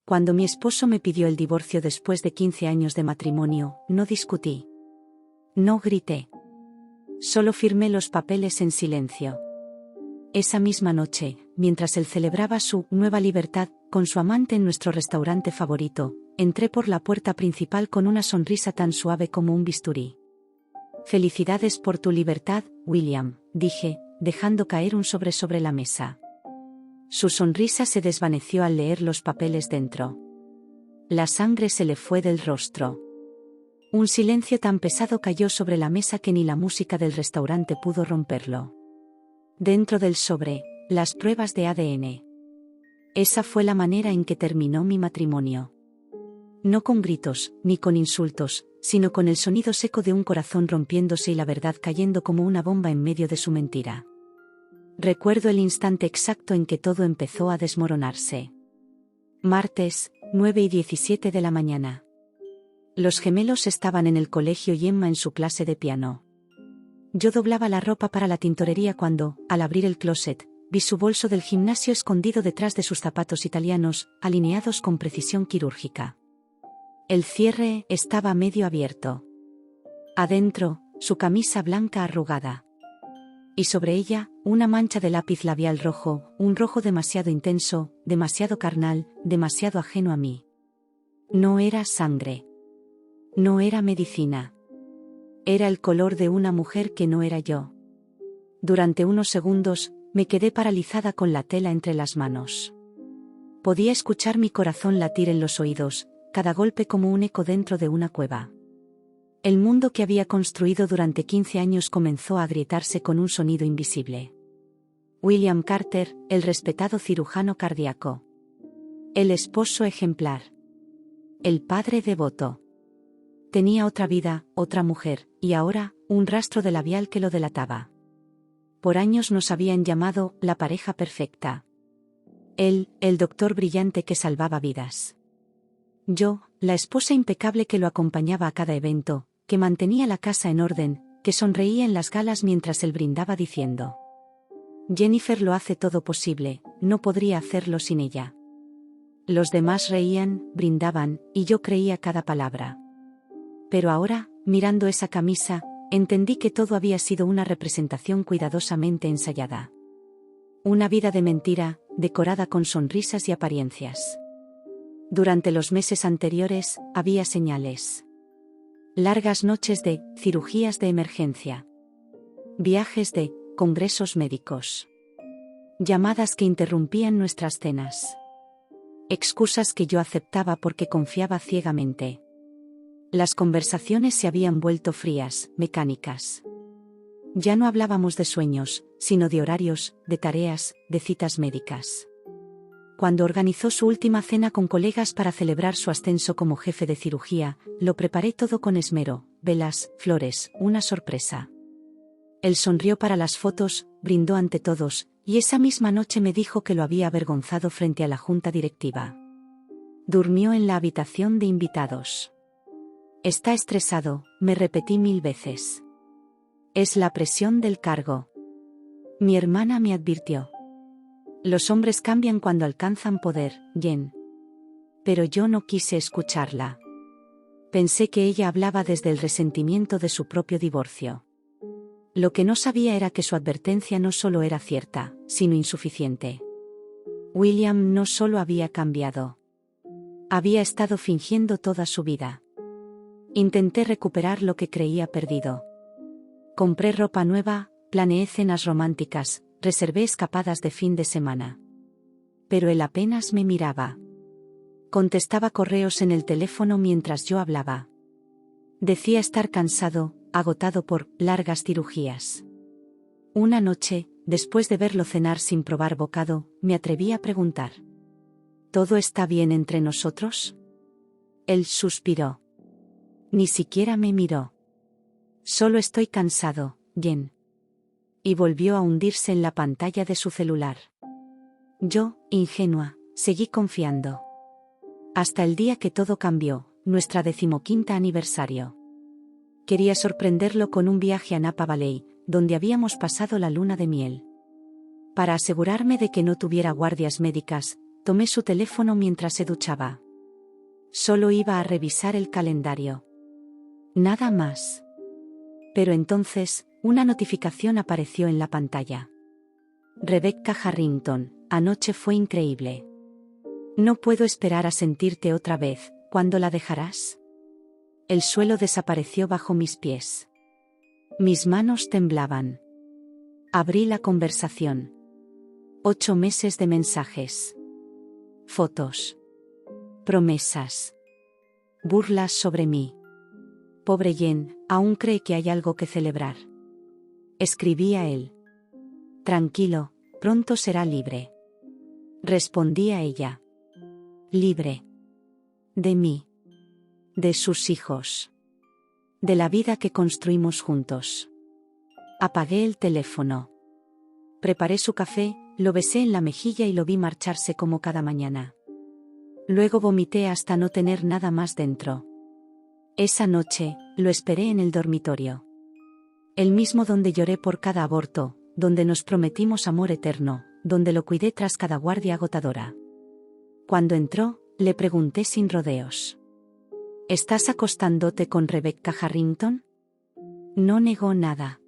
Cuando mi esposo me pidió el divorcio después de 15 años de matrimonio, no discutí. No grité. Solo firmé los papeles en silencio. Esa misma noche, mientras él celebraba su nueva libertad con su amante en nuestro restaurante favorito, entré por la puerta principal con una sonrisa tan suave como un bisturí. «Felicidades por tu libertad, William», dije, dejando caer un sobre la mesa. Su sonrisa se desvaneció al leer los papeles dentro. La sangre se le fue del rostro. Un silencio tan pesado cayó sobre la mesa que ni la música del restaurante pudo romperlo. Dentro del sobre, las pruebas de ADN. Esa fue la manera en que terminó mi matrimonio. No con gritos, ni con insultos, sino con el sonido seco de un corazón rompiéndose y la verdad cayendo como una bomba en medio de su mentira. Recuerdo el instante exacto en que todo empezó a desmoronarse. Martes, 9:17 de la mañana. Los gemelos estaban en el colegio y Emma en su clase de piano. Yo doblaba la ropa para la tintorería cuando, al abrir el closet, vi su bolso del gimnasio escondido detrás de sus zapatos italianos, alineados con precisión quirúrgica. El cierre estaba medio abierto. Adentro, su camisa blanca arrugada. Y sobre ella, una mancha de lápiz labial rojo, un rojo demasiado intenso, demasiado carnal, demasiado ajeno a mí. No era sangre. No era medicina. Era el color de una mujer que no era yo. Durante unos segundos, me quedé paralizada con la tela entre las manos. Podía escuchar mi corazón latir en los oídos, cada golpe como un eco dentro de una cueva. El mundo que había construido durante 15 años comenzó a agrietarse con un sonido invisible. William Carter, el respetado cirujano cardíaco. El esposo ejemplar. El padre devoto. Tenía otra vida, otra mujer, y ahora, un rastro de labial que lo delataba. Por años nos habían llamado la pareja perfecta. Él, el doctor brillante que salvaba vidas. Yo, la esposa impecable que lo acompañaba a cada evento, que mantenía la casa en orden, que sonreía en las galas mientras él brindaba diciendo: «Jennifer lo hace todo posible, no podría hacerlo sin ella». Los demás reían, brindaban, y yo creía cada palabra. Pero ahora, mirando esa camisa, entendí que todo había sido una representación cuidadosamente ensayada. Una vida de mentira, decorada con sonrisas y apariencias. Durante los meses anteriores, había señales. Largas noches de cirugías de emergencia. Viajes de congresos médicos. Llamadas que interrumpían nuestras cenas. Excusas que yo aceptaba porque confiaba ciegamente. Las conversaciones se habían vuelto frías, mecánicas. Ya no hablábamos de sueños, sino de horarios, de tareas, de citas médicas. Cuando organizó su última cena con colegas para celebrar su ascenso como jefe de cirugía, lo preparé todo con esmero, velas, flores, una sorpresa. Él sonrió para las fotos, brindó ante todos, y esa misma noche me dijo que lo había avergonzado frente a la junta directiva. Durmió en la habitación de invitados. «Está estresado», me repetí 1000 veces. «Es la presión del cargo». Mi hermana me advirtió. «Los hombres cambian cuando alcanzan poder, Jen». Pero yo no quise escucharla. Pensé que ella hablaba desde el resentimiento de su propio divorcio. Lo que no sabía era que su advertencia no solo era cierta, sino insuficiente. William no solo había cambiado. Había estado fingiendo toda su vida. Intenté recuperar lo que creía perdido. Compré ropa nueva, planeé cenas románticas, reservé escapadas de fin de semana. Pero él apenas me miraba. Contestaba correos en el teléfono mientras yo hablaba. Decía estar cansado, agotado por largas cirugías. Una noche, después de verlo cenar sin probar bocado, me atreví a preguntar: ¿todo está bien entre nosotros? Él suspiró. Ni siquiera me miró. «Solo estoy cansado, Jen». Y volvió a hundirse en la pantalla de su celular. Yo, ingenua, seguí confiando. Hasta el día que todo cambió, nuestra 15º aniversario. Quería sorprenderlo con un viaje a Napa Valley, donde habíamos pasado la luna de miel. Para asegurarme de que no tuviera guardias médicas, tomé su teléfono mientras se duchaba. Solo iba a revisar el calendario. Nada más. Pero entonces, una notificación apareció en la pantalla. Rebecca Harrington, anoche fue increíble. No puedo esperar a sentirte otra vez. ¿Cuándo la dejarás? El suelo desapareció bajo mis pies. Mis manos temblaban. Abrí la conversación. 8 meses de mensajes. Fotos. Promesas. Burlas sobre mí. Pobre Jen, aún cree que hay algo que celebrar. Escribí a él. Tranquilo, pronto será libre. Respondí a ella. Libre. De mí. De sus hijos. De la vida que construimos juntos. Apagué el teléfono. Preparé su café, lo besé en la mejilla y lo vi marcharse como cada mañana. Luego vomité hasta no tener nada más dentro. Esa noche, lo esperé en el dormitorio. El mismo donde lloré por cada aborto, donde nos prometimos amor eterno, donde lo cuidé tras cada guardia agotadora. Cuando entró, le pregunté sin rodeos. ¿Estás acostándote con Rebecca Harrington? No negó nada.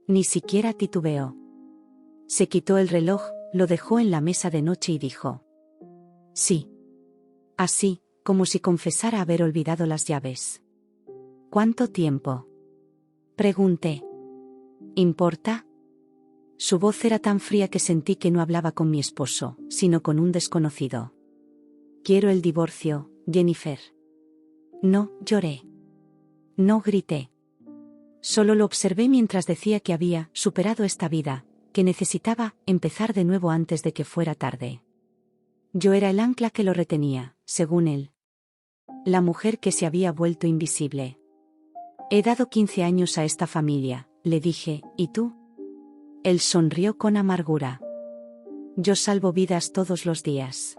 Ni siquiera titubeó. Se quitó el reloj, lo dejó en la mesa de noche y dijo. Sí. Así, como si confesara haber olvidado las llaves. ¿Cuánto tiempo? Pregunté. ¿Importa? Su voz era tan fría que sentí que no hablaba con mi esposo, sino con un desconocido. Quiero el divorcio, Jennifer. No, lloré. No grité. Solo lo observé mientras decía que había superado esta vida, que necesitaba empezar de nuevo antes de que fuera tarde. Yo era el ancla que lo retenía, según él. La mujer que se había vuelto invisible. He dado 15 años a esta familia, le dije, ¿y tú? Él sonrió con amargura. Yo salvo vidas todos los días.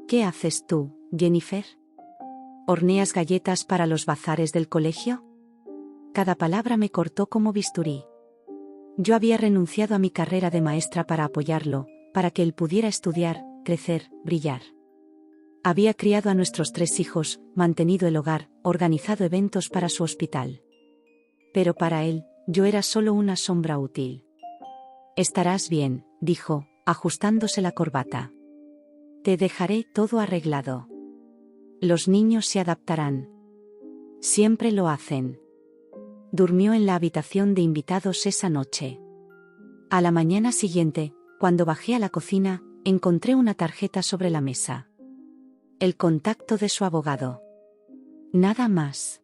¿Qué haces tú, Jennifer? ¿Horneas galletas para los bazares del colegio? Cada palabra me cortó como bisturí. Yo había renunciado a mi carrera de maestra para apoyarlo, para que él pudiera estudiar, crecer, brillar. Había criado a nuestros 3 hijos, mantenido el hogar, organizado eventos para su hospital. Pero para él, yo era solo una sombra útil. Estarás bien, dijo, ajustándose la corbata. Te dejaré todo arreglado. Los niños se adaptarán. Siempre lo hacen. Durmió en la habitación de invitados esa noche. A la mañana siguiente, cuando bajé a la cocina, encontré una tarjeta sobre la mesa. El contacto de su abogado. Nada más.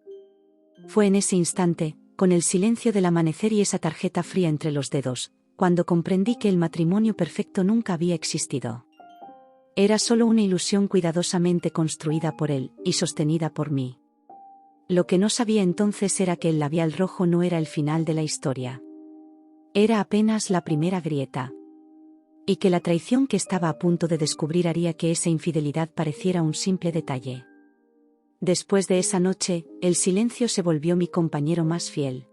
Fue en ese instante, con el silencio del amanecer y esa tarjeta fría entre los dedos, cuando comprendí que el matrimonio perfecto nunca había existido. Era solo una ilusión cuidadosamente construida por él, y sostenida por mí. Lo que no sabía entonces era que el labial rojo no era el final de la historia. Era apenas la primera grieta. Y que la traición que estaba a punto de descubrir haría que esa infidelidad pareciera un simple detalle. Después de esa noche, el silencio se volvió mi compañero más fiel.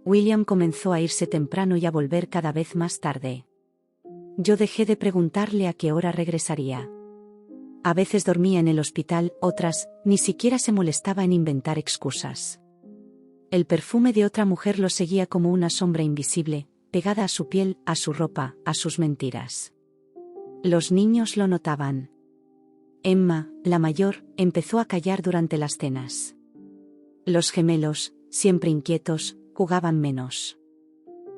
William comenzó a irse temprano y a volver cada vez más tarde. Yo dejé de preguntarle a qué hora regresaría. A veces dormía en el hospital, otras, ni siquiera se molestaba en inventar excusas. El perfume de otra mujer lo seguía como una sombra invisible, pegada a su piel, a su ropa, a sus mentiras. Los niños lo notaban. Emma, la mayor, empezó a callar durante las cenas. Los gemelos, siempre inquietos, jugaban menos.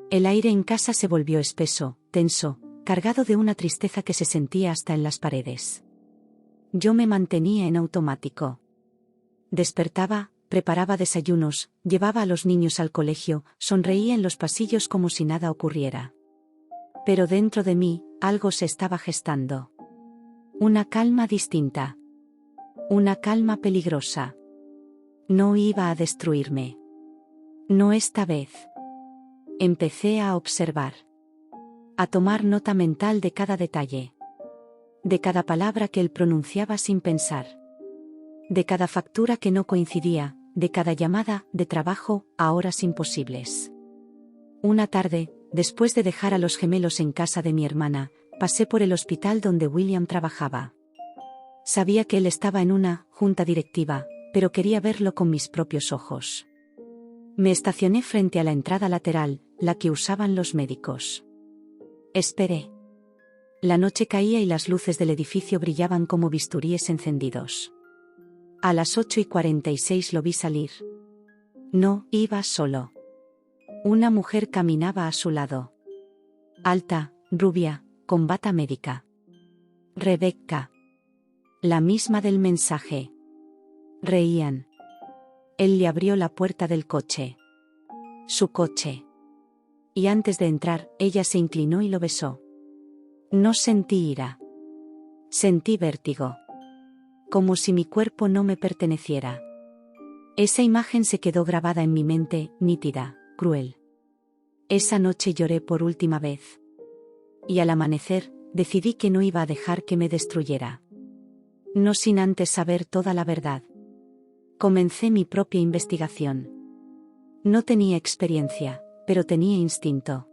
El aire en casa se volvió espeso, tenso, cargado de una tristeza que se sentía hasta en las paredes. Yo me mantenía en automático. Despertaba, preparaba desayunos, llevaba a los niños al colegio, sonreía en los pasillos como si nada ocurriera. Pero dentro de mí, algo se estaba gestando. Una calma distinta. Una calma peligrosa. No iba a destruirme. No esta vez. Empecé a observar. A tomar nota mental de cada detalle. De cada palabra que él pronunciaba sin pensar. De cada factura que no coincidía, de cada llamada de trabajo a horas imposibles. Una tarde, después de dejar a los gemelos en casa de mi hermana, pasé por el hospital donde William trabajaba. Sabía que él estaba en una junta directiva, pero quería verlo con mis propios ojos. Me estacioné frente a la entrada lateral, la que usaban los médicos. Esperé. La noche caía y las luces del edificio brillaban como bisturíes encendidos. A las 8:46 lo vi salir. No iba solo. Una mujer caminaba a su lado. Alta, rubia, con bata médica. Rebecca. La misma del mensaje. Reían. Él le abrió la puerta del coche. Su coche. Y antes de entrar, ella se inclinó y lo besó. No sentí ira. Sentí vértigo. Como si mi cuerpo no me perteneciera. Esa imagen se quedó grabada en mi mente, nítida, cruel. Esa noche lloré por última vez. Y al amanecer, decidí que no iba a dejar que me destruyera. No sin antes saber toda la verdad. Comencé mi propia investigación. No tenía experiencia, pero tenía instinto.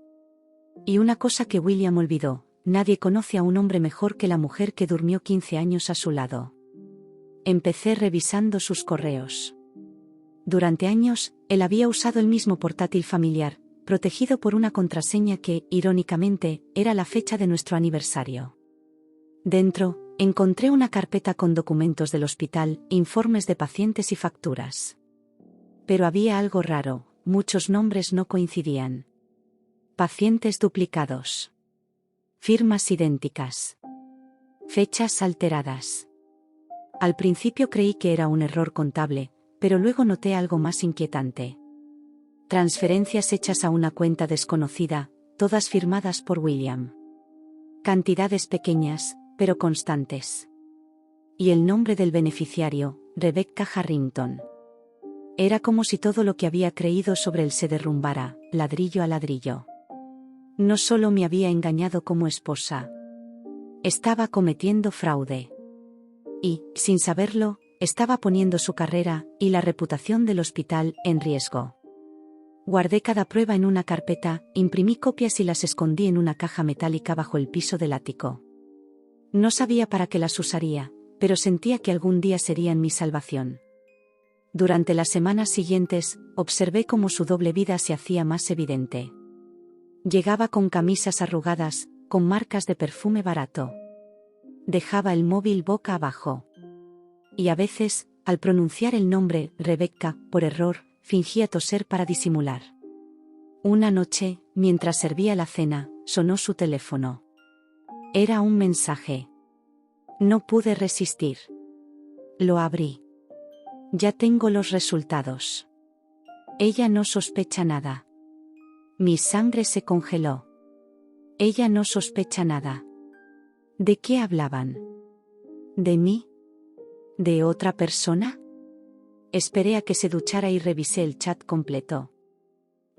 Y una cosa que William olvidó: nadie conoce a un hombre mejor que la mujer que durmió 15 años a su lado. Empecé revisando sus correos. Durante años, él había usado el mismo portátil familiar, protegido por una contraseña que, irónicamente, era la fecha de nuestro aniversario. Dentro, encontré una carpeta con documentos del hospital, informes de pacientes y facturas. Pero había algo raro: muchos nombres no coincidían. Pacientes duplicados. Firmas idénticas. Fechas alteradas. Al principio creí que era un error contable, pero luego noté algo más inquietante. Transferencias hechas a una cuenta desconocida, todas firmadas por William. Cantidades pequeñas, pero constantes. Y el nombre del beneficiario, Rebecca Harrington. Era como si todo lo que había creído sobre él se derrumbara, ladrillo a ladrillo. No solo me había engañado como esposa. Estaba cometiendo fraude. Y, sin saberlo, estaba poniendo su carrera y la reputación del hospital en riesgo. Guardé cada prueba en una carpeta, imprimí copias y las escondí en una caja metálica bajo el piso del ático. No sabía para qué las usaría, pero sentía que algún día serían mi salvación. Durante las semanas siguientes, observé cómo su doble vida se hacía más evidente. Llegaba con camisas arrugadas, con marcas de perfume barato. Dejaba el móvil boca abajo. Y a veces, al pronunciar el nombre, Rebecca, por error, fingía toser para disimular. Una noche, mientras servía la cena, sonó su teléfono. Era un mensaje. No pude resistir. Lo abrí. Ya tengo los resultados. Ella no sospecha nada. Mi sangre se congeló. Ella no sospecha nada. ¿De qué hablaban? ¿De mí? ¿De otra persona? Esperé a que se duchara y revisé el chat completo.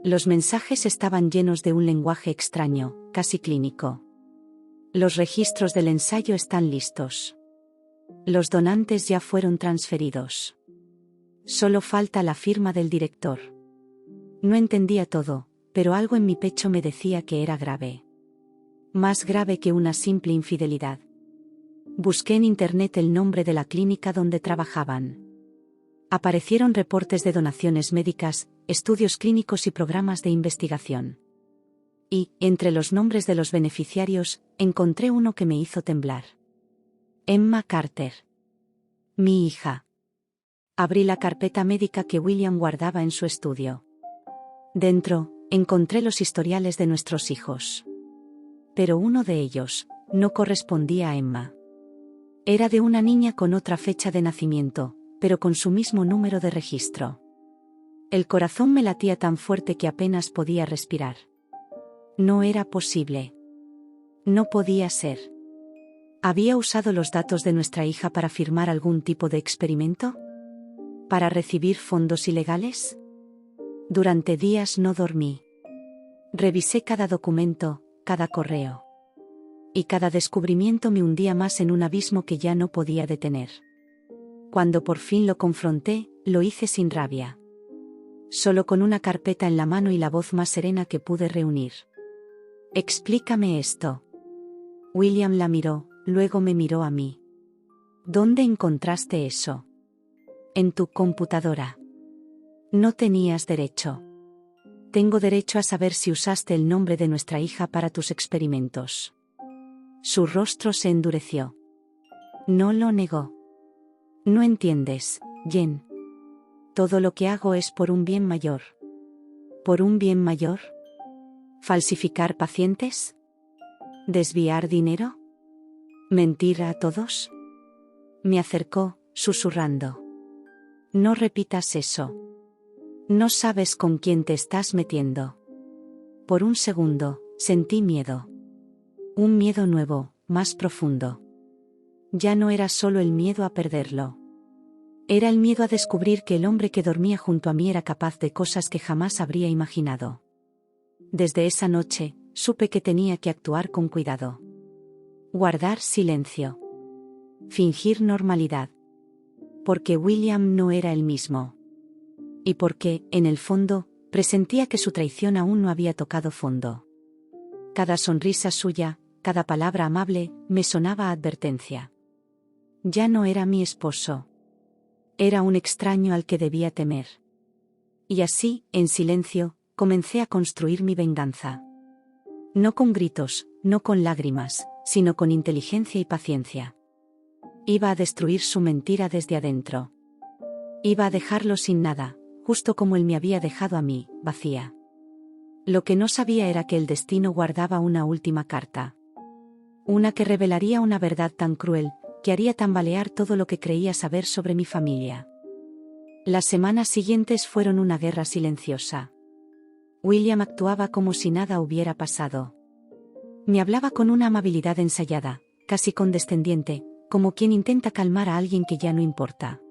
Los mensajes estaban llenos de un lenguaje extraño, casi clínico. Los registros del ensayo están listos. Los donantes ya fueron transferidos. Solo falta la firma del director. No entendía todo, pero algo en mi pecho me decía que era grave. Más grave que una simple infidelidad. Busqué en internet el nombre de la clínica donde trabajaban. Aparecieron reportes de donaciones médicas, estudios clínicos y programas de investigación. Y, entre los nombres de los beneficiarios, encontré uno que me hizo temblar. Emma Carter. Mi hija. Abrí la carpeta médica que William guardaba en su estudio. Dentro, encontré los historiales de nuestros hijos. Pero uno de ellos no correspondía a Emma. Era de una niña con otra fecha de nacimiento, pero con su mismo número de registro. El corazón me latía tan fuerte que apenas podía respirar. No era posible. No podía ser. ¿Había usado los datos de nuestra hija para firmar algún tipo de experimento? ¿Para recibir fondos ilegales? Durante días no dormí. Revisé cada documento, cada correo. Y cada descubrimiento me hundía más en un abismo que ya no podía detener. Cuando por fin lo confronté, lo hice sin rabia. Solo con una carpeta en la mano y la voz más serena que pude reunir. Explícame esto. William la miró, luego me miró a mí. ¿Dónde encontraste eso? En tu computadora. No tenías derecho. Tengo derecho a saber si usaste el nombre de nuestra hija para tus experimentos. Su rostro se endureció. No lo negó. No entiendes, Jen. Todo lo que hago es por un bien mayor. ¿Por un bien mayor? ¿Falsificar pacientes? ¿Desviar dinero? ¿Mentir a todos? Me acercó, susurrando. No repitas eso. No sabes con quién te estás metiendo. Por un segundo, sentí miedo. Un miedo nuevo, más profundo. Ya no era solo el miedo a perderlo. Era el miedo a descubrir que el hombre que dormía junto a mí era capaz de cosas que jamás habría imaginado. Desde esa noche, supe que tenía que actuar con cuidado. Guardar silencio. Fingir normalidad. Porque William no era el mismo. Y porque, en el fondo, presentía que su traición aún no había tocado fondo. Cada sonrisa suya, cada palabra amable, me sonaba a advertencia. Ya no era mi esposo. Era un extraño al que debía temer. Y así, en silencio, comencé a construir mi venganza. No con gritos, no con lágrimas, sino con inteligencia y paciencia. Iba a destruir su mentira desde adentro. Iba a dejarlo sin nada, justo como él me había dejado a mí, vacía. Lo que no sabía era que el destino guardaba una última carta. Una que revelaría una verdad tan cruel, que haría tambalear todo lo que creía saber sobre mi familia. Las semanas siguientes fueron una guerra silenciosa. William actuaba como si nada hubiera pasado. Me hablaba con una amabilidad ensayada, casi condescendiente, como quien intenta calmar a alguien que ya no importa.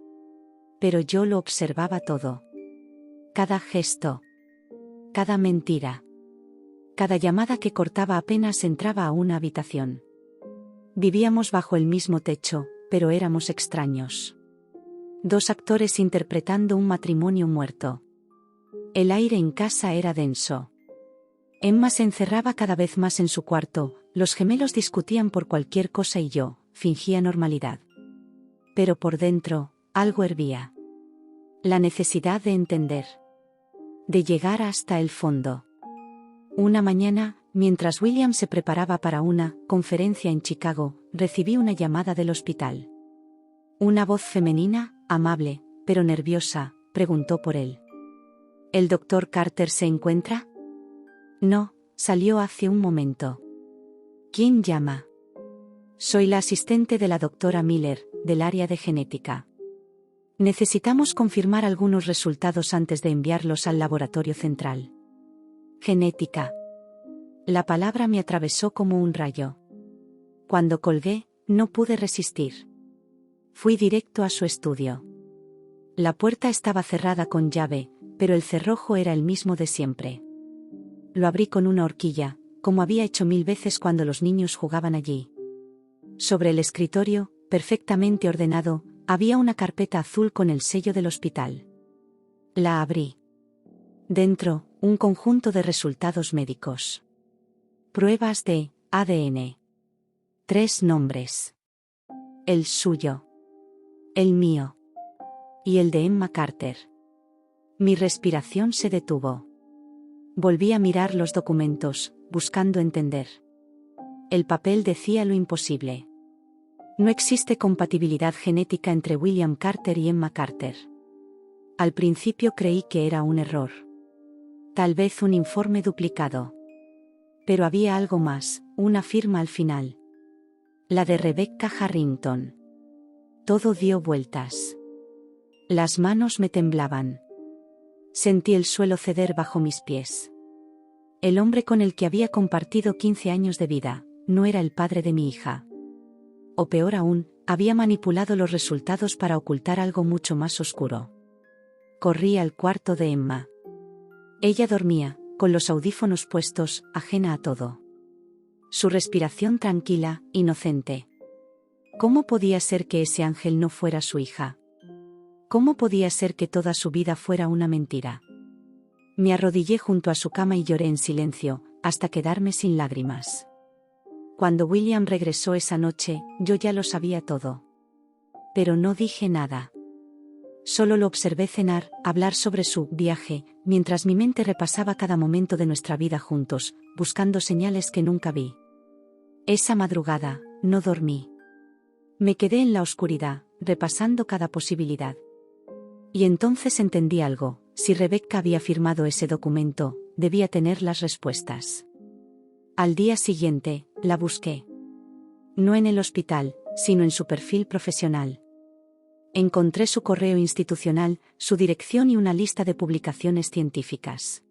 Pero yo lo observaba todo. Cada gesto. Cada mentira. Cada llamada que cortaba apenas entraba a una habitación. Vivíamos bajo el mismo techo, pero éramos extraños. Dos actores interpretando un matrimonio muerto. El aire en casa era denso. Emma se encerraba cada vez más en su cuarto, los gemelos discutían por cualquier cosa y yo fingía normalidad. Pero por dentro, algo hervía. La necesidad de entender. De llegar hasta el fondo. Una mañana, mientras William se preparaba para una conferencia en Chicago, recibí una llamada del hospital. Una voz femenina, amable, pero nerviosa, preguntó por él. ¿El doctor Carter se encuentra? No, salió hace un momento. ¿Quién llama? Soy la asistente de la doctora Miller, del área de genética. Necesitamos confirmar algunos resultados antes de enviarlos al laboratorio central. Genética. La palabra me atravesó como un rayo. Cuando colgué, no pude resistir. Fui directo a su estudio. La puerta estaba cerrada con llave, pero el cerrojo era el mismo de siempre. Lo abrí con una horquilla, como había hecho 1000 veces cuando los niños jugaban allí. Sobre el escritorio, perfectamente ordenado, había una carpeta azul con el sello del hospital. La abrí. Dentro, un conjunto de resultados médicos. Pruebas de ADN. 3 nombres. El suyo. El mío. Y el de Emma Carter. Mi respiración se detuvo. Volví a mirar los documentos, buscando entender. El papel decía lo imposible. No existe compatibilidad genética entre William Carter y Emma Carter. Al principio creí que era un error. Tal vez un informe duplicado. Pero había algo más, una firma al final. La de Rebecca Harrington. Todo dio vueltas. Las manos me temblaban. Sentí el suelo ceder bajo mis pies. El hombre con el que había compartido 15 años de vida, no era el padre de mi hija. O peor aún, había manipulado los resultados para ocultar algo mucho más oscuro. Corrí al cuarto de Emma. Ella dormía, con los audífonos puestos, ajena a todo. Su respiración tranquila, inocente. ¿Cómo podía ser que ese ángel no fuera su hija? ¿Cómo podía ser que toda su vida fuera una mentira? Me arrodillé junto a su cama y lloré en silencio, hasta quedarme sin lágrimas. Cuando William regresó esa noche, yo ya lo sabía todo. Pero no dije nada. Solo lo observé cenar, hablar sobre su viaje, mientras mi mente repasaba cada momento de nuestra vida juntos, buscando señales que nunca vi. Esa madrugada, no dormí. Me quedé en la oscuridad, repasando cada posibilidad. Y entonces entendí algo: si Rebecca había firmado ese documento, debía tener las respuestas. Al día siguiente, la busqué. No en el hospital, sino en su perfil profesional. Encontré su correo institucional, su dirección y una lista de publicaciones científicas.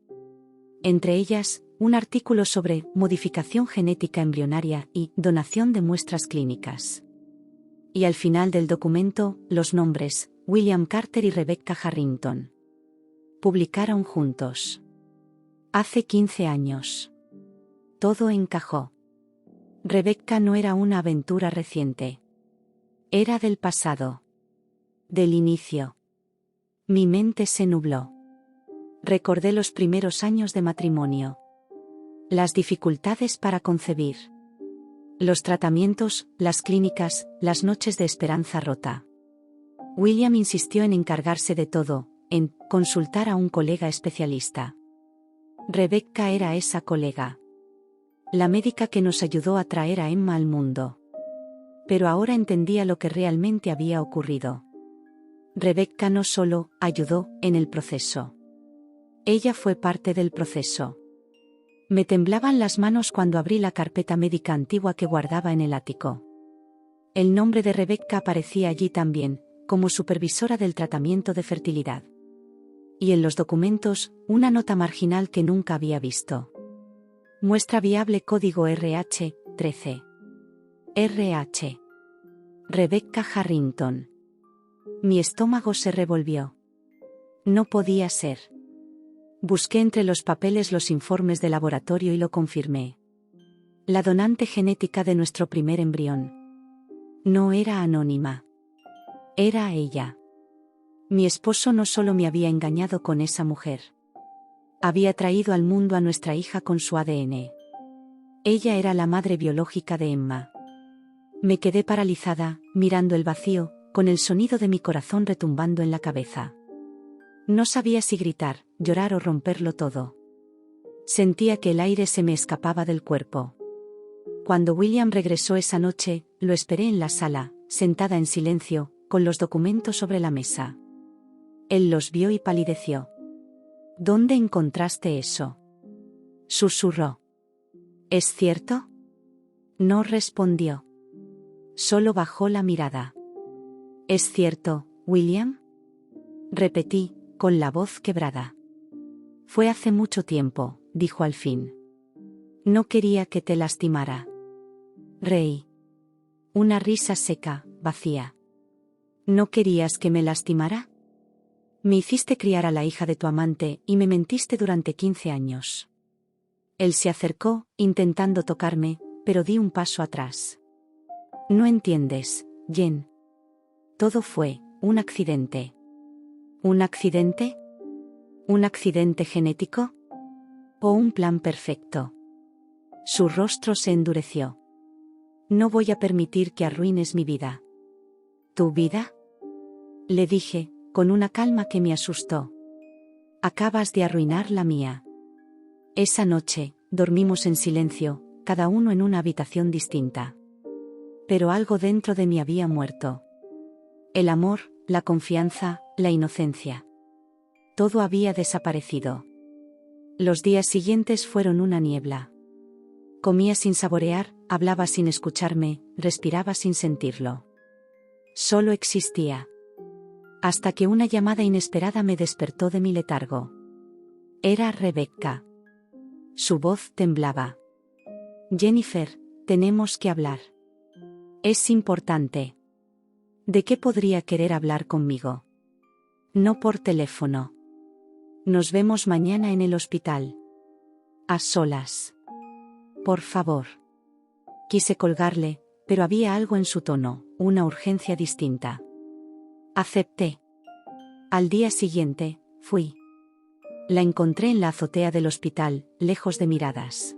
Entre ellas, un artículo sobre modificación genética embrionaria y donación de muestras clínicas. Y al final del documento, los nombres: William Carter y Rebecca Harrington. Publicaron juntos. Hace 15 años. Todo encajó. Rebecca no era una aventura reciente. Era del pasado. Del inicio. Mi mente se nubló. Recordé los primeros años de matrimonio. Las dificultades para concebir. Los tratamientos, las clínicas, las noches de esperanza rota. William insistió en encargarse de todo, en consultar a un colega especialista. Rebecca era esa colega. La médica que nos ayudó a traer a Emma al mundo. Pero ahora entendía lo que realmente había ocurrido. Rebecca no solo ayudó en el proceso. Ella fue parte del proceso. Me temblaban las manos cuando abrí la carpeta médica antigua que guardaba en el ático. El nombre de Rebecca aparecía allí también, como supervisora del tratamiento de fertilidad. Y en los documentos, una nota marginal que nunca había visto. Muestra viable código RH, 13. RH. Rebecca Harrington. Mi estómago se revolvió. No podía ser. Busqué entre los papeles los informes de laboratorio y lo confirmé. La donante genética de nuestro primer embrión. No era anónima. Era ella. Mi esposo no solo me había engañado con esa mujer. Había traído al mundo a nuestra hija con su ADN. Ella era la madre biológica de Emma. Me quedé paralizada, mirando el vacío, con el sonido de mi corazón retumbando en la cabeza. No sabía si gritar, llorar o romperlo todo. Sentía que el aire se me escapaba del cuerpo. Cuando William regresó esa noche, lo esperé en la sala, sentada en silencio, con los documentos sobre la mesa. Él los vio y palideció. ¿Dónde encontraste eso?, susurró. ¿Es cierto? No respondió. Solo bajó la mirada. ¿Es cierto, William?, repetí, con la voz quebrada. Fue hace mucho tiempo, dijo al fin. No quería que te lastimara. Reí. Una risa seca, vacía. ¿No querías que me lastimara? Me hiciste criar a la hija de tu amante y me mentiste durante 15 años. Él se acercó, intentando tocarme, pero di un paso atrás. No entiendes, Jen. Todo fue un accidente. ¿Un accidente? ¿Un accidente genético? ¿O un plan perfecto? Su rostro se endureció. No voy a permitir que arruines mi vida. ¿Tu vida?, le dije, con una calma que me asustó. Acabas de arruinar la mía. Esa noche, dormimos en silencio, cada uno en una habitación distinta. Pero algo dentro de mí había muerto. El amor, la confianza, la inocencia. Todo había desaparecido. Los días siguientes fueron una niebla. Comía sin saborear, hablaba sin escucharme, respiraba sin sentirlo. Solo existía. Hasta que una llamada inesperada me despertó de mi letargo. Era Rebecca. Su voz temblaba. Jennifer, tenemos que hablar. Es importante. ¿De qué podría querer hablar conmigo? No por teléfono. Nos vemos mañana en el hospital. A solas. Por favor. Quise colgarle, pero había algo en su tono, una urgencia distinta. Acepté. Al día siguiente, fui. La encontré en la azotea del hospital, lejos de miradas.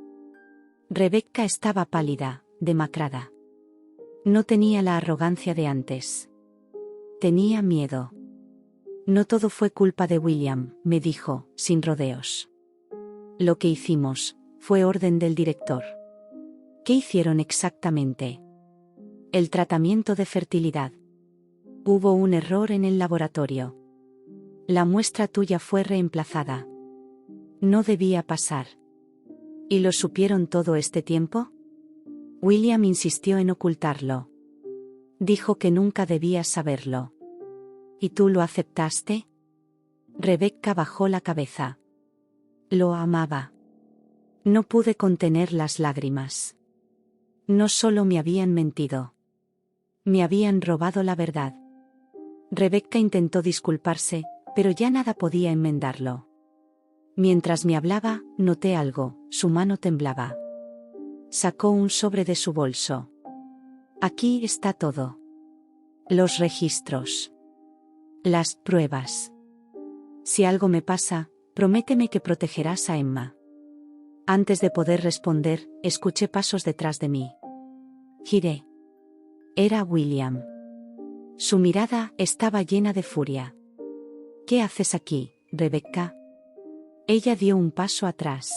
Rebecca estaba pálida, demacrada. No tenía la arrogancia de antes. Tenía miedo. No todo fue culpa de William, me dijo, sin rodeos. Lo que hicimos fue orden del director. ¿Qué hicieron exactamente? El tratamiento de fertilidad. Hubo un error en el laboratorio. La muestra tuya fue reemplazada. No debía pasar. ¿Y lo supieron todo este tiempo? William insistió en ocultarlo. Dijo que nunca debías saberlo. ¿Y tú lo aceptaste? Rebecca bajó la cabeza. Lo amaba. No pude contener las lágrimas. No solo me habían mentido. Me habían robado la verdad. Rebecca intentó disculparse, pero ya nada podía enmendarlo. Mientras me hablaba, noté algo, su mano temblaba. Sacó un sobre de su bolso. Aquí está todo. Los registros. Las pruebas. Si algo me pasa, prométeme que protegerás a Emma. Antes de poder responder, escuché pasos detrás de mí. Giré. Era William. Su mirada estaba llena de furia. ¿Qué haces aquí, Rebecca? Ella dio un paso atrás.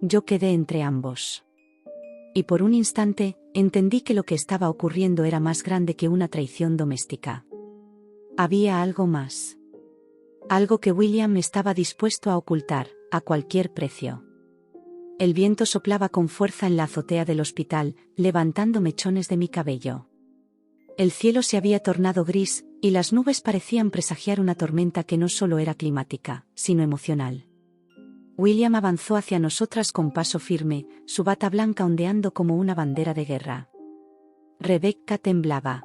Yo quedé entre ambos. Y por un instante, entendí que lo que estaba ocurriendo era más grande que una traición doméstica. Había algo más. Algo que William estaba dispuesto a ocultar, a cualquier precio. El viento soplaba con fuerza en la azotea del hospital, levantando mechones de mi cabello. El cielo se había tornado gris, y las nubes parecían presagiar una tormenta que no solo era climática, sino emocional. William avanzó hacia nosotras con paso firme, su bata blanca ondeando como una bandera de guerra. Rebecca temblaba.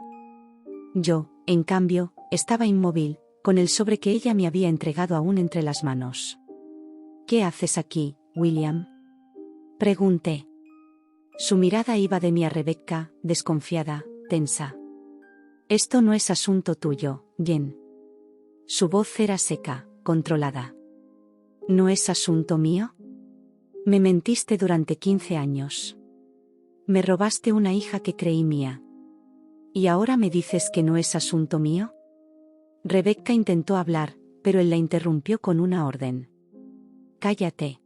Yo, en cambio, estaba inmóvil, con el sobre que ella me había entregado aún entre las manos. ¿Qué haces aquí, William? Pregunté. Su mirada iba de mí a Rebecca, desconfiada, tensa. Esto no es asunto tuyo, Jen. Su voz era seca, controlada. ¿No es asunto mío? Me mentiste durante 15 años. Me robaste una hija que creí mía. ¿Y ahora me dices que no es asunto mío? Rebecca intentó hablar, pero él la interrumpió con una orden. Cállate.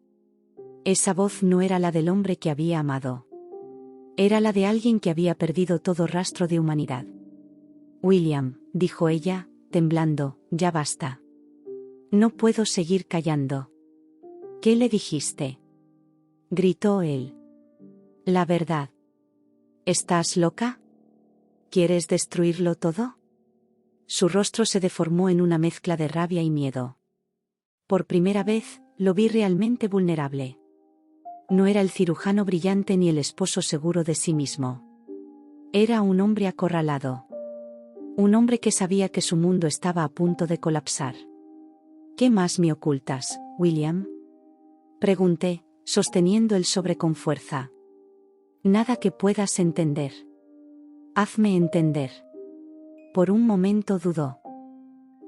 Esa voz no era la del hombre que había amado. Era la de alguien que había perdido todo rastro de humanidad. William, dijo ella, temblando, ya basta. No puedo seguir callando. ¿Qué le dijiste? Gritó él. La verdad. ¿Estás loca? ¿Quieres destruirlo todo? Su rostro se deformó en una mezcla de rabia y miedo. Por primera vez, lo vi realmente vulnerable. No era el cirujano brillante ni el esposo seguro de sí mismo. Era un hombre acorralado. Un hombre que sabía que su mundo estaba a punto de colapsar. ¿Qué más me ocultas, William? Pregunté, sosteniendo el sobre con fuerza. Nada que puedas entender. Hazme entender. Por un momento dudó.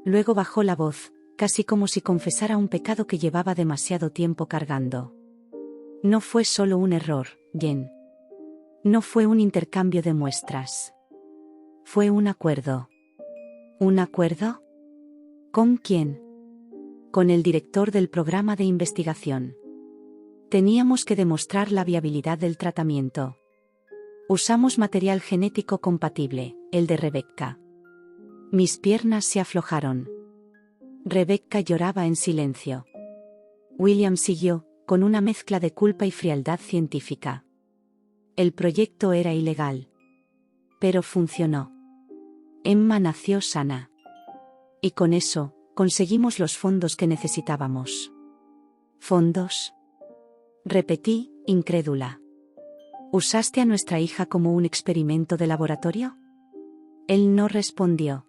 Luego bajó la voz, casi como si confesara un pecado que llevaba demasiado tiempo cargando. No fue solo un error, Jen. No fue un intercambio de muestras. Fue un acuerdo. ¿Un acuerdo? ¿Con quién? Con el director del programa de investigación. Teníamos que demostrar la viabilidad del tratamiento. Usamos material genético compatible, el de Rebecca. Mis piernas se aflojaron. Rebecca lloraba en silencio. William siguió, con una mezcla de culpa y frialdad científica. El proyecto era ilegal. Pero funcionó. Emma nació sana. Y con eso, conseguimos los fondos que necesitábamos. ¿Fondos? Repetí, incrédula. ¿Usaste a nuestra hija como un experimento de laboratorio? Él no respondió.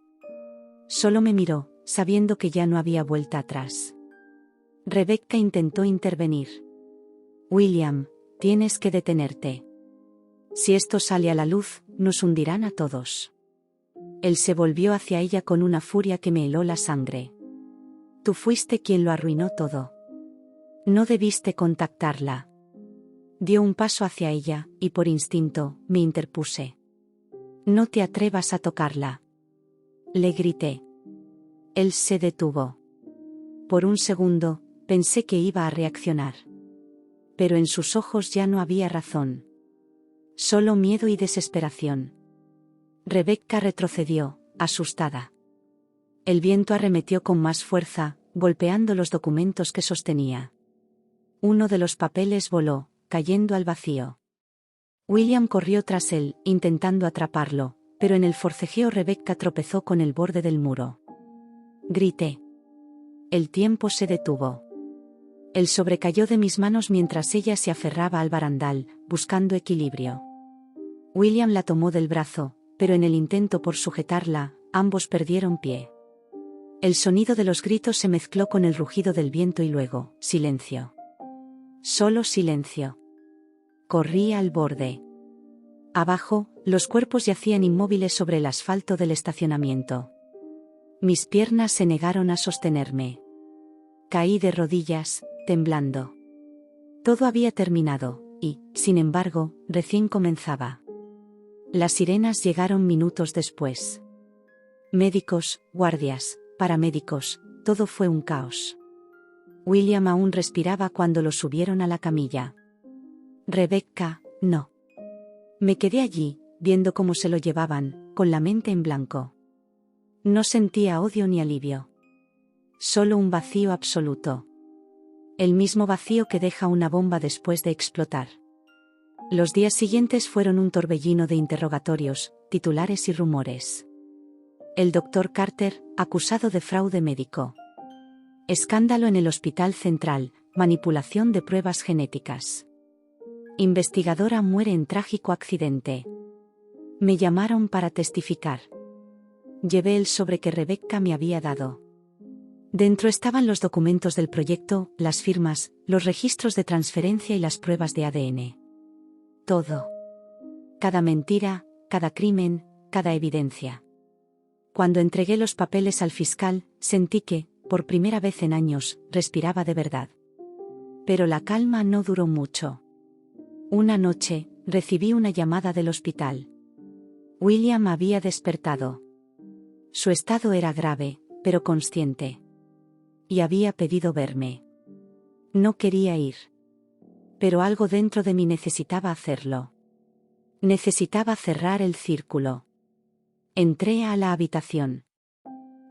Solo me miró, sabiendo que ya no había vuelta atrás. Rebecca intentó intervenir. William, tienes que detenerte. Si esto sale a la luz, nos hundirán a todos. Él se volvió hacia ella con una furia que me heló la sangre. Tú fuiste quien lo arruinó todo. No debiste contactarla. Dio un paso hacia ella, y por instinto, me interpuse. «No te atrevas a tocarla», le grité. Él se detuvo. Por un segundo, pensé que iba a reaccionar. Pero en sus ojos ya no había razón. Solo miedo y desesperación. Rebecca retrocedió, asustada. El viento arremetió con más fuerza, golpeando los documentos que sostenía. Uno de los papeles voló, cayendo al vacío. William corrió tras él, intentando atraparlo, pero en el forcejeo Rebecca tropezó con el borde del muro. Grité. El tiempo se detuvo. Él sobrecayó de mis manos mientras ella se aferraba al barandal, buscando equilibrio. William la tomó del brazo, pero en el intento por sujetarla, ambos perdieron pie. El sonido de los gritos se mezcló con el rugido del viento y luego, silencio. Solo silencio. Corrí al borde. Abajo, los cuerpos yacían inmóviles sobre el asfalto del estacionamiento. Mis piernas se negaron a sostenerme. Caí de rodillas, temblando. Todo había terminado, y, sin embargo, recién comenzaba. Las sirenas llegaron minutos después. Médicos, guardias, paramédicos, todo fue un caos. William aún respiraba cuando lo subieron a la camilla. Rebecca, no. Me quedé allí, viendo cómo se lo llevaban, con la mente en blanco. No sentía odio ni alivio. Solo un vacío absoluto. El mismo vacío que deja una bomba después de explotar. Los días siguientes fueron un torbellino de interrogatorios, titulares y rumores. El Dr. Carter, acusado de fraude médico. Escándalo en el Hospital Central, manipulación de pruebas genéticas. Investigadora muere en trágico accidente. Me llamaron para testificar. Llevé el sobre que Rebecca me había dado. Dentro estaban los documentos del proyecto, las firmas, los registros de transferencia y las pruebas de ADN. Todo. Cada mentira, cada crimen, cada evidencia. Cuando entregué los papeles al fiscal, sentí que, por primera vez en años, respiraba de verdad. Pero la calma no duró mucho. Una noche, recibí una llamada del hospital. William había despertado. Su estado era grave, pero consciente. Y había pedido verme. No quería ir. Pero algo dentro de mí necesitaba hacerlo. Necesitaba cerrar el círculo. Entré a la habitación.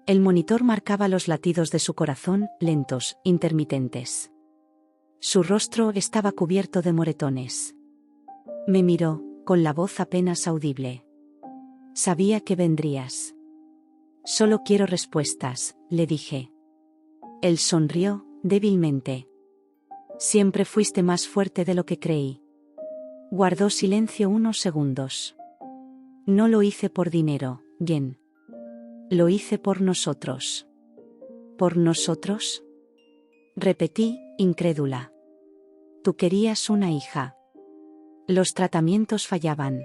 El monitor marcaba los latidos de su corazón, lentos, intermitentes. Su rostro estaba cubierto de moretones. Me miró, con la voz apenas audible. Sabía que vendrías. Solo quiero respuestas, le dije. Él sonrió, débilmente. Siempre fuiste más fuerte de lo que creí. Guardó silencio unos segundos. No lo hice por dinero, Jen. Lo hice por nosotros. ¿Por nosotros? Repetí, incrédula. Tú querías una hija. Los tratamientos fallaban.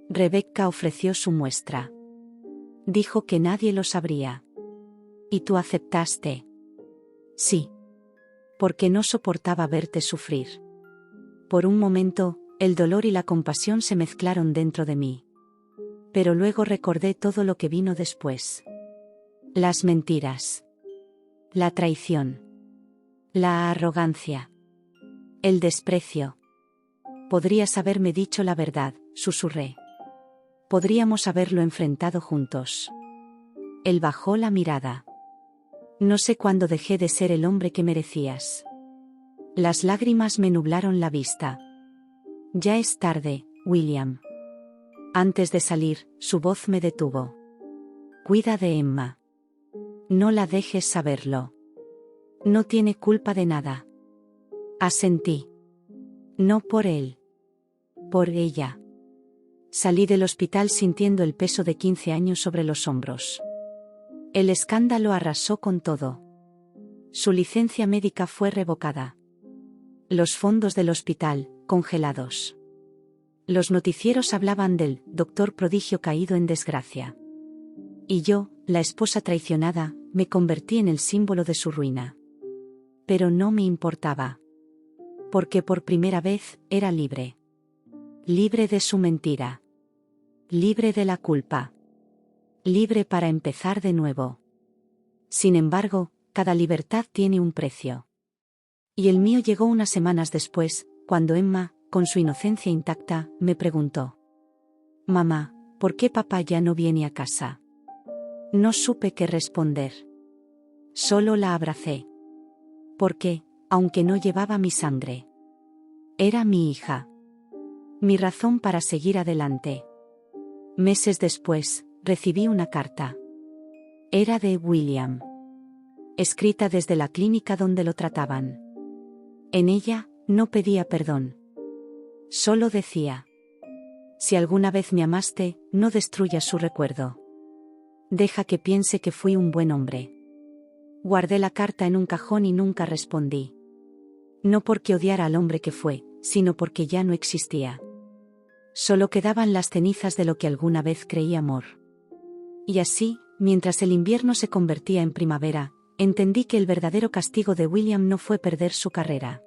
Rebecca ofreció su muestra. Dijo que nadie lo sabría. ¿Y tú aceptaste? Sí. Porque no soportaba verte sufrir. Por un momento, el dolor y la compasión se mezclaron dentro de mí. Pero luego recordé todo lo que vino después. Las mentiras. La traición. La arrogancia. El desprecio. Podrías haberme dicho la verdad, susurré. Podríamos haberlo enfrentado juntos. Él bajó la mirada. No sé cuándo dejé de ser el hombre que merecías. Las lágrimas me nublaron la vista. Ya es tarde, William. Antes de salir, su voz me detuvo. Cuida de Emma. No la dejes saberlo. No tiene culpa de nada. Asentí. No por él. Por ella. Salí del hospital sintiendo el peso de 15 años sobre los hombros. El escándalo arrasó con todo. Su licencia médica fue revocada. Los fondos del hospital, congelados. Los noticieros hablaban del doctor prodigio caído en desgracia. Y yo, la esposa traicionada, me convertí en el símbolo de su ruina. Pero no me importaba. Porque por primera vez, era libre. Libre de su mentira. Libre de la culpa. Libre para empezar de nuevo. Sin embargo, cada libertad tiene un precio. Y el mío llegó unas semanas después, cuando Emma, con su inocencia intacta, me preguntó: «Mamá, ¿por qué papá ya no viene a casa?». No supe qué responder. Solo la abracé. Porque, aunque no llevaba mi sangre, era mi hija. Mi razón para seguir adelante. Meses después, recibí una carta. Era de William. Escrita desde la clínica donde lo trataban. En ella, no pedía perdón. Solo decía: «Si alguna vez me amaste, no destruyas su recuerdo. Deja que piense que fui un buen hombre». Guardé la carta en un cajón y nunca respondí. No porque odiara al hombre que fue, sino porque ya no existía. Solo quedaban las cenizas de lo que alguna vez creí amor. Y así, mientras el invierno se convertía en primavera, entendí que el verdadero castigo de William no fue perder su carrera.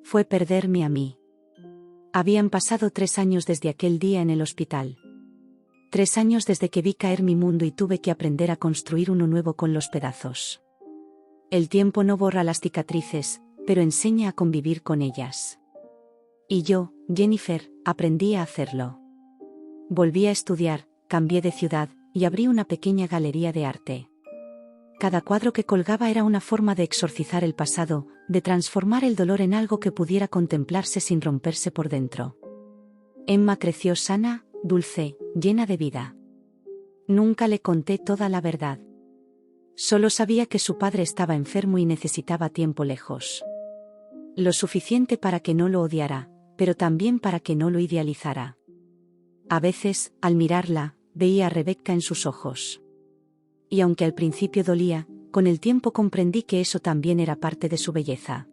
Fue perderme a mí. Habían pasado 3 años desde aquel día en el hospital. 3 años desde que vi caer mi mundo y tuve que aprender a construir uno nuevo con los pedazos. El tiempo no borra las cicatrices, pero enseña a convivir con ellas. Y yo, Jennifer, aprendí a hacerlo. Volví a estudiar, cambié de ciudad, y abrí una pequeña galería de arte. Cada cuadro que colgaba era una forma de exorcizar el pasado, de transformar el dolor en algo que pudiera contemplarse sin romperse por dentro. Emma creció sana, dulce, llena de vida. Nunca le conté toda la verdad. Solo sabía que su padre estaba enfermo y necesitaba tiempo lejos. Lo suficiente para que no lo odiara, pero también para que no lo idealizara. A veces, al mirarla, veía a Rebecca en sus ojos. Y aunque al principio dolía, con el tiempo comprendí que eso también era parte de su belleza.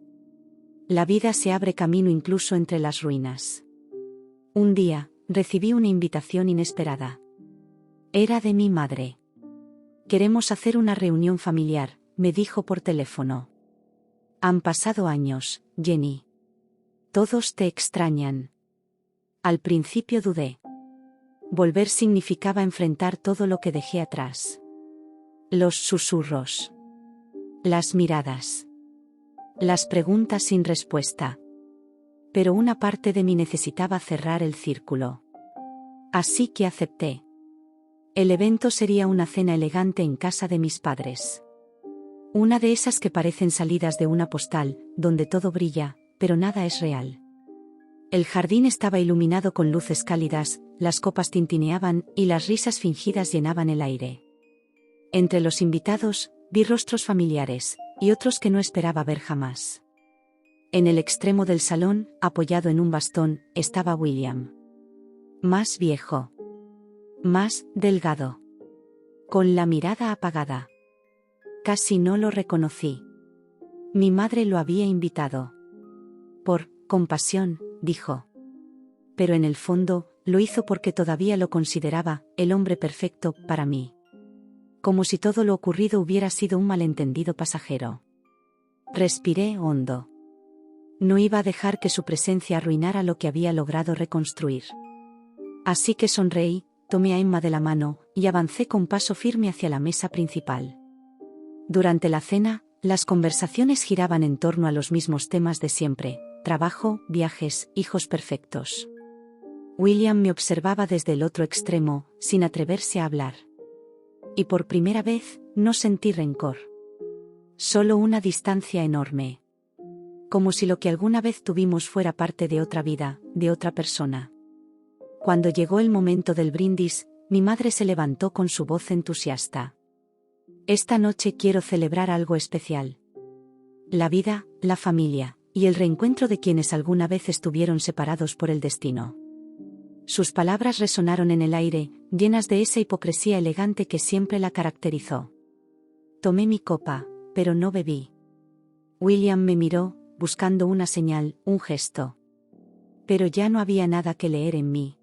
La vida se abre camino incluso entre las ruinas. Un día, recibí una invitación inesperada. Era de mi madre. «Queremos hacer una reunión familiar», me dijo por teléfono. «Han pasado años, Jenny. Todos te extrañan». Al principio dudé. Volver significaba enfrentar todo lo que dejé atrás. Los susurros. Las miradas. Las preguntas sin respuesta. Pero una parte de mí necesitaba cerrar el círculo. Así que acepté. El evento sería una cena elegante en casa de mis padres. Una de esas que parecen salidas de una postal, donde todo brilla, pero nada es real. El jardín estaba iluminado con luces cálidas, las copas tintineaban y las risas fingidas llenaban el aire. Entre los invitados, vi rostros familiares, y otros que no esperaba ver jamás. En el extremo del salón, apoyado en un bastón, estaba William. Más viejo. Más delgado. Con la mirada apagada. Casi no lo reconocí. Mi madre lo había invitado. Por compasión, dijo. Pero en el fondo, lo hizo porque todavía lo consideraba el hombre perfecto para mí. Como si todo lo ocurrido hubiera sido un malentendido pasajero. Respiré hondo. No iba a dejar que su presencia arruinara lo que había logrado reconstruir. Así que sonreí, tomé a Emma de la mano, y avancé con paso firme hacia la mesa principal. Durante la cena, las conversaciones giraban en torno a los mismos temas de siempre: trabajo, viajes, hijos perfectos. William me observaba desde el otro extremo, sin atreverse a hablar. Y por primera vez, no sentí rencor. Solo una distancia enorme. Como si lo que alguna vez tuvimos fuera parte de otra vida, de otra persona. Cuando llegó el momento del brindis, mi madre se levantó con su voz entusiasta. «Esta noche quiero celebrar algo especial. La vida, la familia, y el reencuentro de quienes alguna vez estuvieron separados por el destino». Sus palabras resonaron en el aire, llenas de esa hipocresía elegante que siempre la caracterizó. Tomé mi copa, pero no bebí. William me miró, buscando una señal, un gesto. Pero ya no había nada que leer en mí.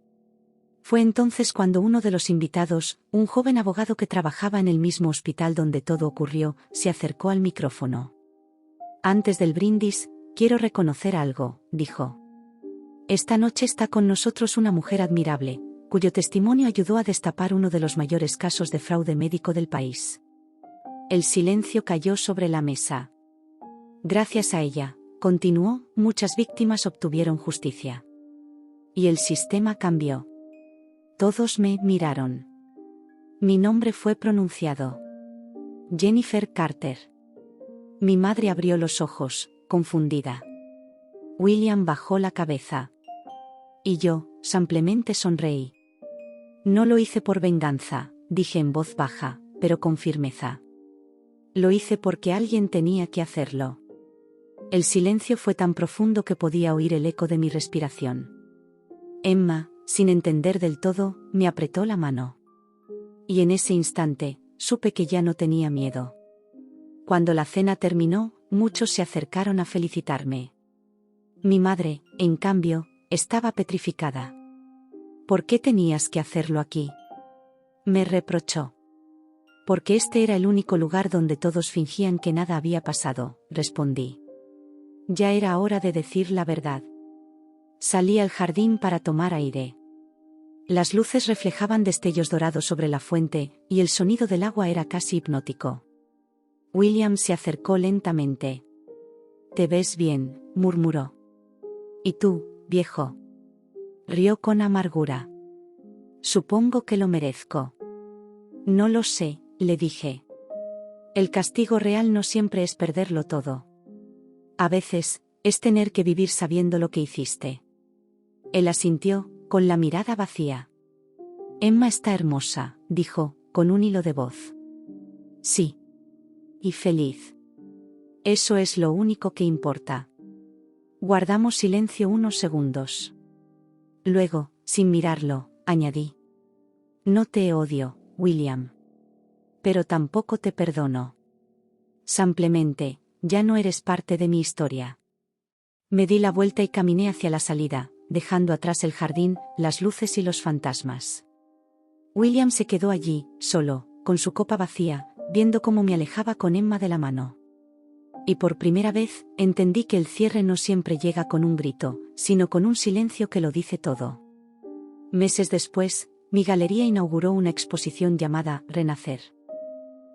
Fue entonces cuando uno de los invitados, un joven abogado que trabajaba en el mismo hospital donde todo ocurrió, se acercó al micrófono. Antes del brindis, quiero reconocer algo, dijo. Esta noche está con nosotros una mujer admirable, cuyo testimonio ayudó a destapar uno de los mayores casos de fraude médico del país. El silencio cayó sobre la mesa. Gracias a ella, continuó, muchas víctimas obtuvieron justicia. Y el sistema cambió. Todos me miraron. Mi nombre fue pronunciado. Jennifer Carter. Mi madre abrió los ojos, confundida. William bajó la cabeza. Y yo, simplemente sonreí. No lo hice por venganza, dije en voz baja, pero con firmeza. Lo hice porque alguien tenía que hacerlo. El silencio fue tan profundo que podía oír el eco de mi respiración. Emma, sin entender del todo, me apretó la mano. Y en ese instante, supe que ya no tenía miedo. Cuando la cena terminó, muchos se acercaron a felicitarme. Mi madre, en cambio, estaba petrificada. ¿Por qué tenías que hacerlo aquí?, me reprochó. Porque este era el único lugar donde todos fingían que nada había pasado, respondí. Ya era hora de decir la verdad. Salí al jardín para tomar aire. Las luces reflejaban destellos dorados sobre la fuente, y el sonido del agua era casi hipnótico. William se acercó lentamente. «Te ves bien», murmuró. «¿Y tú, viejo?». Rió con amargura. «Supongo que lo merezco». «No lo sé», le dije. «El castigo real no siempre es perderlo todo. A veces, es tener que vivir sabiendo lo que hiciste». Él asintió, con la mirada vacía. «Emma está hermosa», dijo, con un hilo de voz. «Sí. Y feliz. Eso es lo único que importa». Guardamos silencio unos segundos. Luego, sin mirarlo, añadí. «No te odio, William. Pero tampoco te perdono. Simplemente, ya no eres parte de mi historia». Me di la vuelta y caminé hacia la salida, dejando atrás el jardín, las luces y los fantasmas. William se quedó allí, solo, con su copa vacía, viendo cómo me alejaba con Emma de la mano. Y por primera vez, entendí que el cierre no siempre llega con un grito, sino con un silencio que lo dice todo. Meses después, mi galería inauguró una exposición llamada Renacer.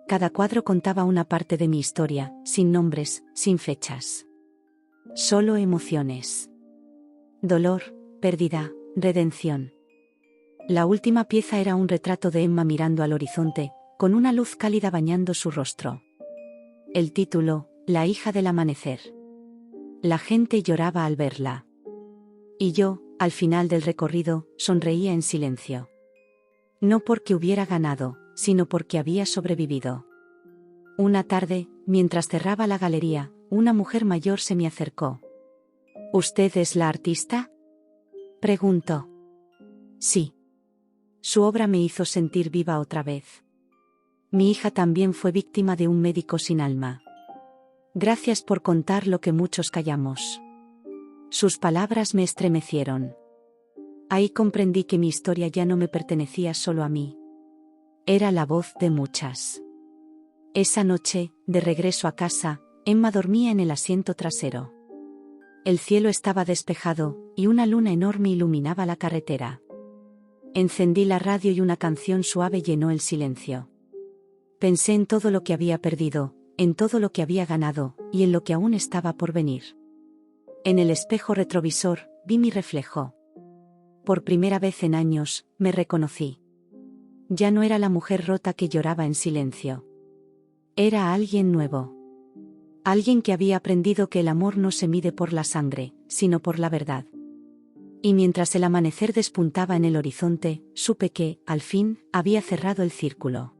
Cada cuadro contaba una parte de mi historia, sin nombres, sin fechas. Solo emociones. Dolor, pérdida, redención. La última pieza era un retrato de Emma mirando al horizonte, con una luz cálida bañando su rostro. El título, La hija del amanecer. La gente lloraba al verla. Y yo, al final del recorrido, sonreía en silencio. No porque hubiera ganado, sino porque había sobrevivido. Una tarde, mientras cerraba la galería, una mujer mayor se me acercó. ¿Usted es la artista?, preguntó. Sí. Su obra me hizo sentir viva otra vez. Mi hija también fue víctima de un médico sin alma. Gracias por contar lo que muchos callamos. Sus palabras me estremecieron. Ahí comprendí que mi historia ya no me pertenecía solo a mí. Era la voz de muchas. Esa noche, de regreso a casa, Emma dormía en el asiento trasero. El cielo estaba despejado, y una luna enorme iluminaba la carretera. Encendí la radio y una canción suave llenó el silencio. Pensé en todo lo que había perdido, en todo lo que había ganado, y en lo que aún estaba por venir. En el espejo retrovisor, vi mi reflejo. Por primera vez en años, me reconocí. Ya no era la mujer rota que lloraba en silencio. Era alguien nuevo. Alguien que había aprendido que el amor no se mide por la sangre, sino por la verdad. Y mientras el amanecer despuntaba en el horizonte, supe que, al fin, había cerrado el círculo.